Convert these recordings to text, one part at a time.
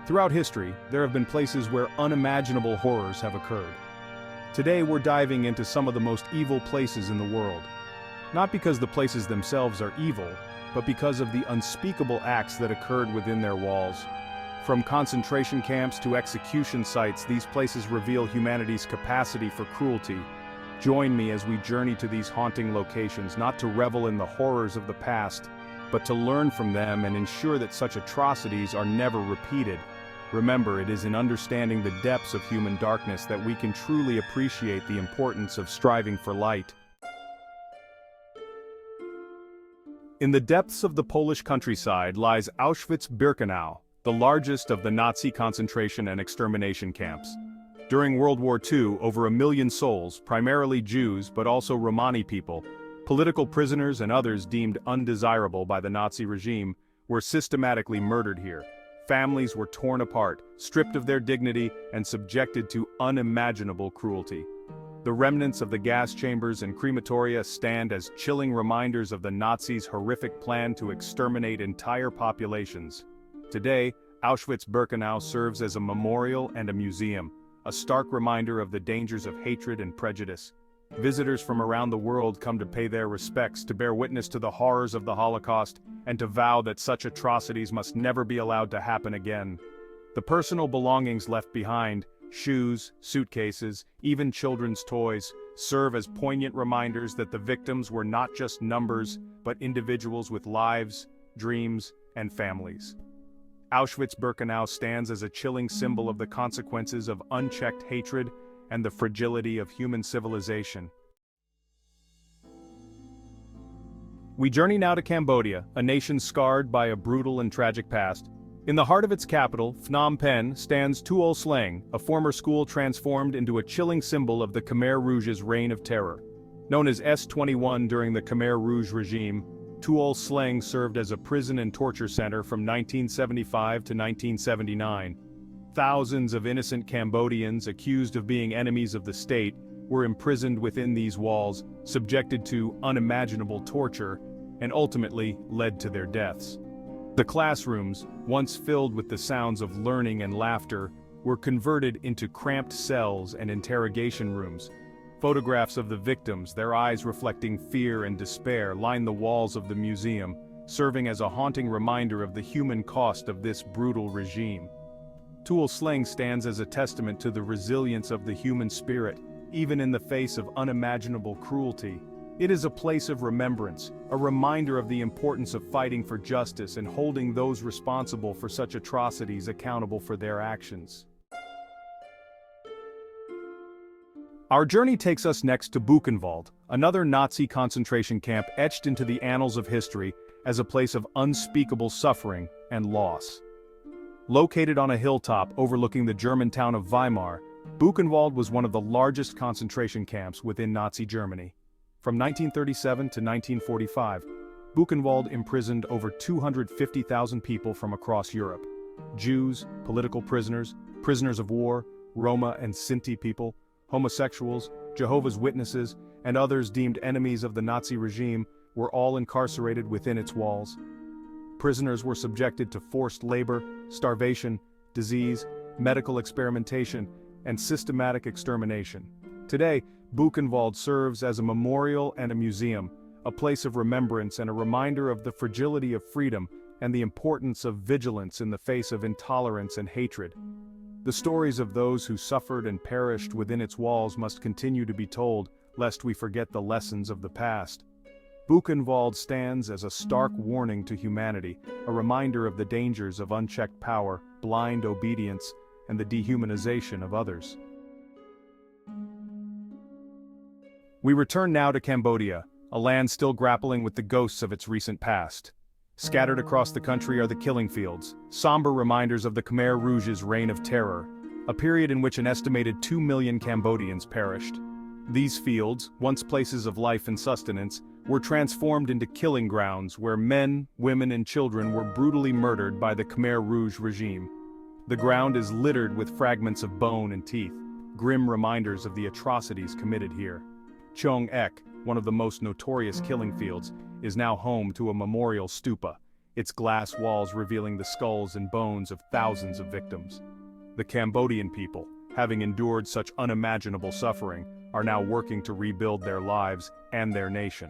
Throughout history, there have been places where unimaginable horrors have occurred. Today we're diving into some of the most evil places in the world. Not because the places themselves are evil, but because of the unspeakable acts that occurred within their walls. From concentration camps to execution sites, these places reveal humanity's capacity for cruelty. Join me as we journey to these haunting locations, not to revel in the horrors of the past, but to learn from them and ensure that such atrocities are never repeated. Remember, it is in understanding the depths of human darkness that we can truly appreciate the importance of striving for light. In the depths of the Polish countryside lies AuschwitzBirkenau, the largest of the Nazi concentration and extermination camps. During World War II, over 1 million souls, primarily Jews but also Romani people, political prisoners and others deemed undesirable by the Nazi regime, were systematically murdered here. Families were torn apart, stripped of their dignity, and subjected to unimaginable cruelty. The remnants of the gas chambers and crematoria stand as chilling reminders of the Nazis' horrific plan to exterminate entire populations. Today, Auschwitz-Birkenau serves as a memorial and a museum, a stark reminder of the dangers of hatred and prejudice. Visitors from around the world come to pay their respects, to bear witness to the horrors of the Holocaust, and to vow that such atrocities must never be allowed to happen again. The personal belongings left behind, shoes, suitcases, even children's toys, serve as poignant reminders that the victims were not just numbers, but individuals with lives, dreams, and families. Auschwitz-Birkenau stands as a chilling symbol of the consequences of unchecked hatred and the fragility of human civilization. We journey now to Cambodia, a nation scarred by a brutal and tragic past. In the heart of its capital, Phnom Penh, stands Tuol Sleng, a former school transformed into a chilling symbol of the Khmer Rouge's reign of terror. Known as S-21 during the Khmer Rouge regime, Tuol Sleng served as a prison and torture center from 1975 to 1979. Thousands of innocent Cambodians accused of being enemies of the state were imprisoned within these walls, subjected to unimaginable torture, and ultimately led to their deaths. The classrooms, once filled with the sounds of learning and laughter, were converted into cramped cells and interrogation rooms. Photographs of the victims, their eyes reflecting fear and despair, line the walls of the museum, serving as a haunting reminder of the human cost of this brutal regime. Tuol Sleng stands as a testament to the resilience of the human spirit, even in the face of unimaginable cruelty. It is a place of remembrance, a reminder of the importance of fighting for justice and holding those responsible for such atrocities accountable for their actions. Our journey takes us next to Buchenwald, another Nazi concentration camp etched into the annals of history as a place of unspeakable suffering and loss. Located on a hilltop overlooking the German town of Weimar, Buchenwald was one of the largest concentration camps within Nazi Germany. From 1937 to 1945, Buchenwald imprisoned over 250,000 people from across Europe. Jews, political prisoners, prisoners of war, Roma and Sinti people, homosexuals, Jehovah's Witnesses, and others deemed enemies of the Nazi regime were all incarcerated within its walls. Prisoners were subjected to forced labor, starvation, disease, medical experimentation, and systematic extermination. Today, Buchenwald serves as a memorial and a museum, a place of remembrance and a reminder of the fragility of freedom and the importance of vigilance in the face of intolerance and hatred. The stories of those who suffered and perished within its walls must continue to be told, lest we forget the lessons of the past. Buchenwald stands as a stark warning to humanity, a reminder of the dangers of unchecked power, blind obedience, and the dehumanization of others. We return now to Cambodia, a land still grappling with the ghosts of its recent past. Scattered across the country are the killing fields, somber reminders of the Khmer Rouge's reign of terror, a period in which an estimated 2 million Cambodians perished. These fields, once places of life and sustenance, were transformed into killing grounds where men, women, and children were brutally murdered by the Khmer Rouge regime. The ground is littered with fragments of bone and teeth, grim reminders of the atrocities committed here. Chong Ek, one of the most notorious killing fields, is now home to a memorial stupa, its glass walls revealing the skulls and bones of thousands of victims. The Cambodian people, having endured such unimaginable suffering, are now working to rebuild their lives and their nation.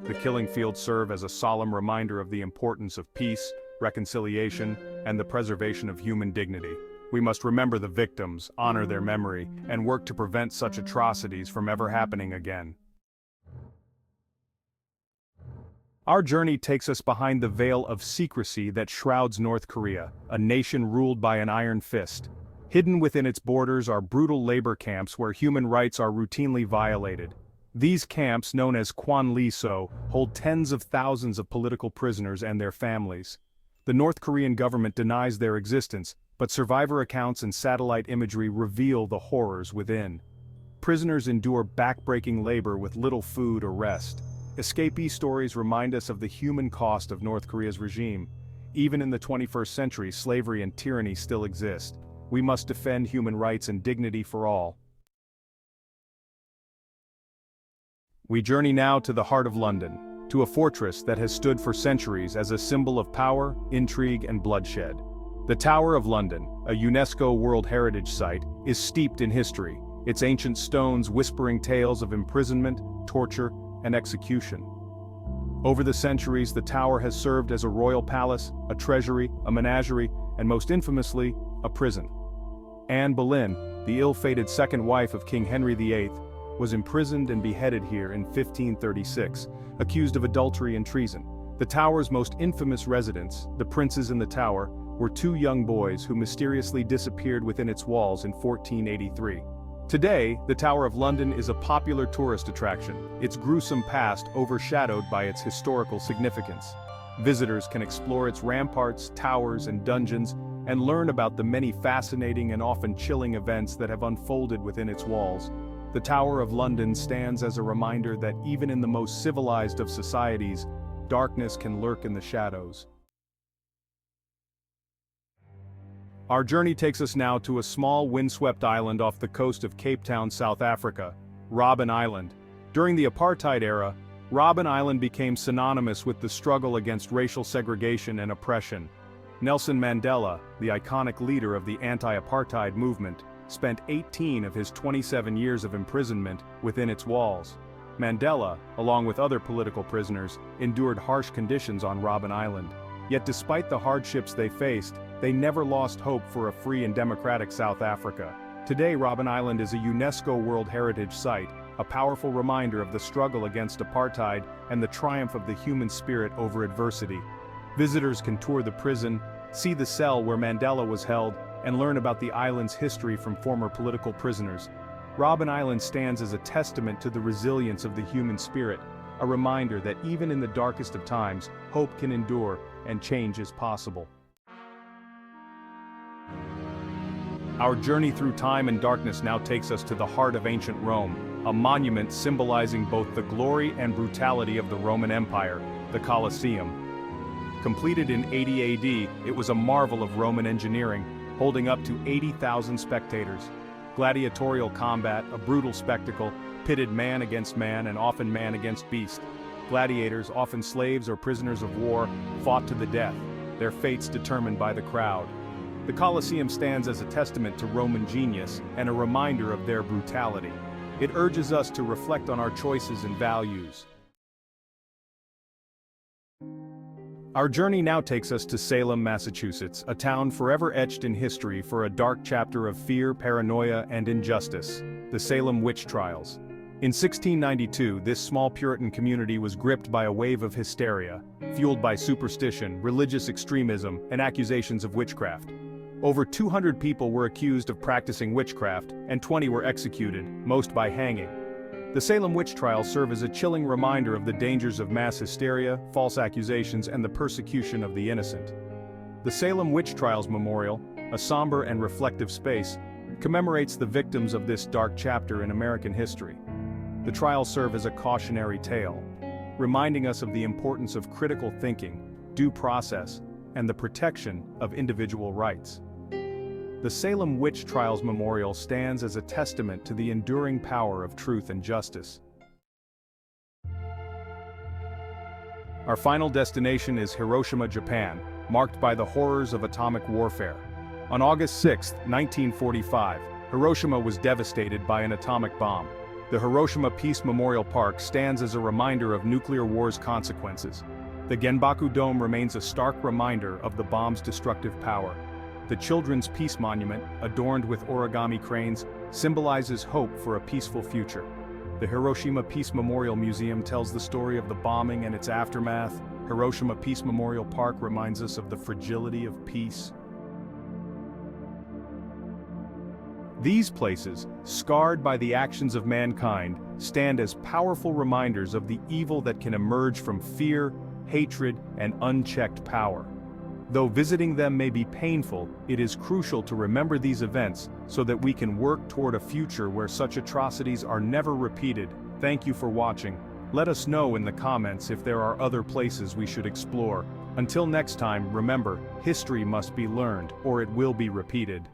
The killing fields serve as a solemn reminder of the importance of peace, reconciliation, and the preservation of human dignity. We must remember the victims, honor their memory, and work to prevent such atrocities from ever happening again. Our journey takes us behind the veil of secrecy that shrouds North Korea, a nation ruled by an iron fist. Hidden within its borders are brutal labor camps where human rights are routinely violated. These camps, known as Kwanlee-so, hold tens of thousands of political prisoners and their families. The North Korean government denies their existence, but survivor accounts and satellite imagery reveal the horrors within. Prisoners endure back-breaking labor with little food or rest. Escapee stories remind us of the human cost of North Korea's regime. Even in the 21st century, slavery and tyranny still exist. We must defend human rights and dignity for all. We journey now to the heart of London, to a fortress that has stood for centuries as a symbol of power, intrigue, and bloodshed. The Tower of London, a UNESCO World Heritage Site, is steeped in history, its ancient stones whispering tales of imprisonment, torture, and execution. Over the centuries, the tower has served as a royal palace, a treasury, a menagerie, and most infamously, a prison. Anne Boleyn, the ill-fated second wife of King Henry VIII, was imprisoned and beheaded here in 1536, accused of adultery and treason. The tower's most infamous residents, the princes in the tower, were two young boys who mysteriously disappeared within its walls in 1483. Today, the Tower of London is a popular tourist attraction, its gruesome past overshadowed by its historical significance. Visitors can explore its ramparts, towers, and dungeons, and learn about the many fascinating and often chilling events that have unfolded within its walls. The Tower of London stands as a reminder that even in the most civilized of societies, darkness can lurk in the shadows. Our journey takes us now to a small windswept island off the coast of Cape Town, South Africa, Robben Island. During the apartheid era, Robben Island became synonymous with the struggle against racial segregation and oppression. Nelson Mandela, the iconic leader of the anti-apartheid movement, spent 18 of his 27 years of imprisonment within its walls. Mandela, along with other political prisoners, endured harsh conditions on Robben Island. Yet despite the hardships they faced, they never lost hope for a free and democratic South Africa. Today, Robben Island is a UNESCO World Heritage Site, a powerful reminder of the struggle against apartheid and the triumph of the human spirit over adversity. Visitors can tour the prison, see the cell where Mandela was held, and learn about the island's history from former political prisoners. Robben Island stands as a testament to the resilience of the human spirit, a reminder that even in the darkest of times, hope can endure and change is possible. Our journey through time and darkness now takes us to the heart of ancient Rome, a monument symbolizing both the glory and brutality of the Roman Empire, the Coliseum. Completed in 80 AD, it was a marvel of Roman engineering, holding up to 80,000 spectators. Gladiatorial combat, a brutal spectacle, pitted man against man and often man against beast. Gladiators, often slaves or prisoners of war, fought to the death, their fates determined by the crowd. The Colosseum stands as a testament to Roman genius and a reminder of their brutality. It urges us to reflect on our choices and values. Our journey now takes us to Salem, Massachusetts, a town forever etched in history for a dark chapter of fear, paranoia, and injustice, the Salem witch trials. In 1692, this small Puritan community was gripped by a wave of hysteria, fueled by superstition, religious extremism, and accusations of witchcraft. Over 200 people were accused of practicing witchcraft, and 20 were executed, most by hanging. The Salem witch trials serve as a chilling reminder of the dangers of mass hysteria, false accusations, and the persecution of the innocent. The Salem Witch Trials Memorial, a somber and reflective space, commemorates the victims of this dark chapter in American history. The trials serve as a cautionary tale, reminding us of the importance of critical thinking, due process, and the protection of individual rights. The Salem Witch Trials Memorial stands as a testament to the enduring power of truth and justice. Our final destination is Hiroshima, Japan, marked by the horrors of atomic warfare. On August 6, 1945, Hiroshima was devastated by an atomic bomb. The Hiroshima Peace Memorial Park stands as a reminder of nuclear war's consequences. The Genbaku Dome remains a stark reminder of the bomb's destructive power. The Children's Peace Monument, adorned with origami cranes, symbolizes hope for a peaceful future. The Hiroshima Peace Memorial Museum tells the story of the bombing and its aftermath. Hiroshima Peace Memorial Park reminds us of the fragility of peace. These places, scarred by the actions of mankind, stand as powerful reminders of the evil that can emerge from fear, hatred, and unchecked power. Though visiting them may be painful, it is crucial to remember these events so that we can work toward a future where such atrocities are never repeated. Thank you for watching. Let us know in the comments if there are other places we should explore. Until next time, remember, history must be learned, or it will be repeated.